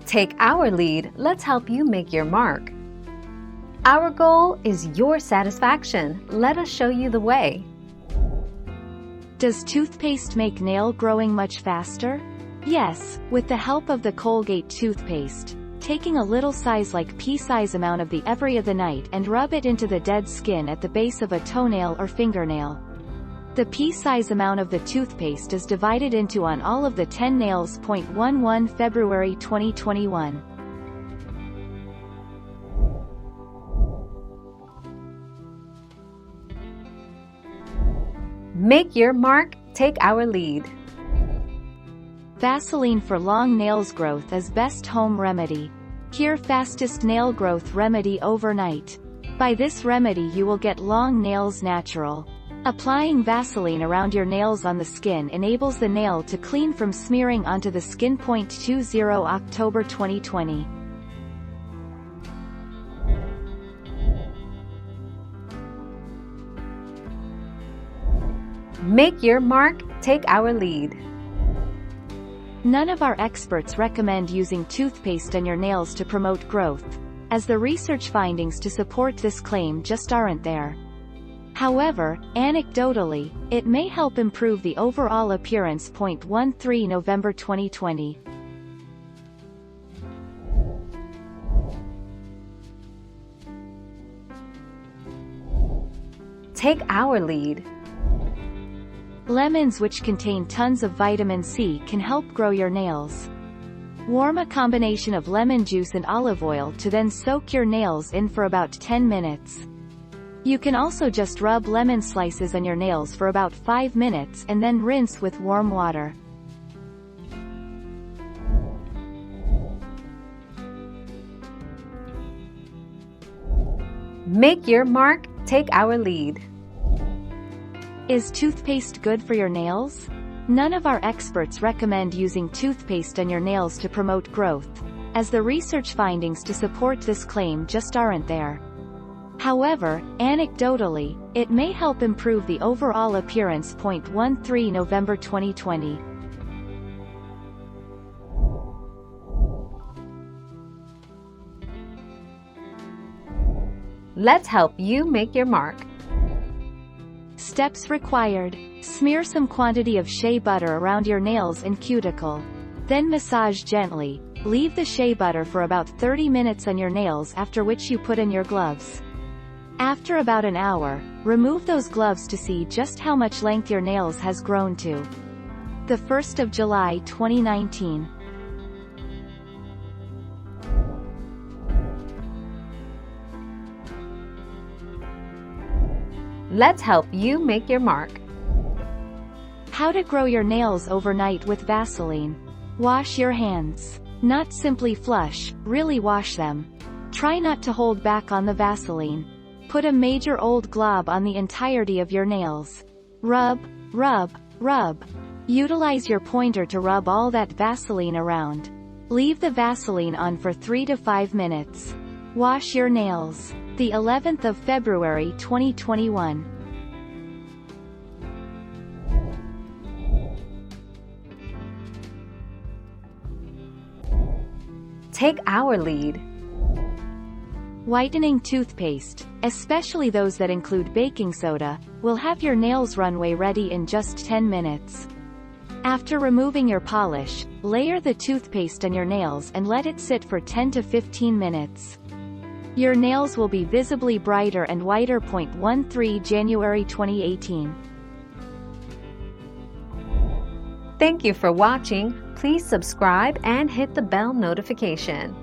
Take our lead, let's help you make your mark. Our goal is your satisfaction. Let us show you the way. Does toothpaste make nail growing much faster? Yes, with the help of the Colgate toothpaste. Taking a little size like pea-size amount of the every other night and rub it into the dead skin at the base of a toenail or fingernail. The pea-size amount of the toothpaste is divided into on all of the 10 nails. 11 February 2021. Make your mark, take our lead. Vaseline for long nails growth is best home remedy. Cure fastest nail growth remedy overnight. By this remedy you will get long nails natural. Applying Vaseline around your nails on the skin enables the nail to clean from smearing onto the skin. 20 October 2020. Make your mark, take our lead. None of our experts recommend using toothpaste on your nails to promote growth, as the research findings to support this claim just aren't there. However, anecdotally, it may help improve the overall appearance. 13 November 2020. Take our lead. Lemons, which contain tons of vitamin C, can help grow your nails. Warm a combination of lemon juice and olive oil to then soak your nails in for about 10 minutes. You can also just rub lemon slices on your nails for about 5 minutes and then rinse with warm water. Make your mark, take our lead. Is toothpaste good for your nails? None of our experts recommend using toothpaste on your nails to promote growth, as the research findings to support this claim just aren't there. However, anecdotally, it may help improve the overall appearance. 13 November 2020. Let's help you make your mark. Steps required. Smear some quantity of shea butter around your nails and cuticle. Then massage gently. Leave the shea butter for about 30 minutes on your nails, after which you put in your gloves. After about an hour, remove those gloves to see just how much length your nails has grown to. 1st of July 2019. Let's help you make your mark. How to grow your nails overnight with Vaseline. Wash your hands. Not simply flush, really wash them. Try not to hold back on the Vaseline. Put a major old glob on the entirety of your nails. Rub, rub, rub. Utilize your pointer to rub all that Vaseline around. Leave the Vaseline on for 3 to 5 minutes. Wash your nails. The 11th of February 2021. Take our lead. Whitening toothpaste, especially those that include baking soda, will have your nails runway ready in just 10 minutes. After removing your polish, layer the toothpaste on your nails and let it sit for 10 to 15 minutes. Your nails will be visibly brighter and whiter. 13 January 2018. Thank you for watching. Please subscribe and hit the bell notification.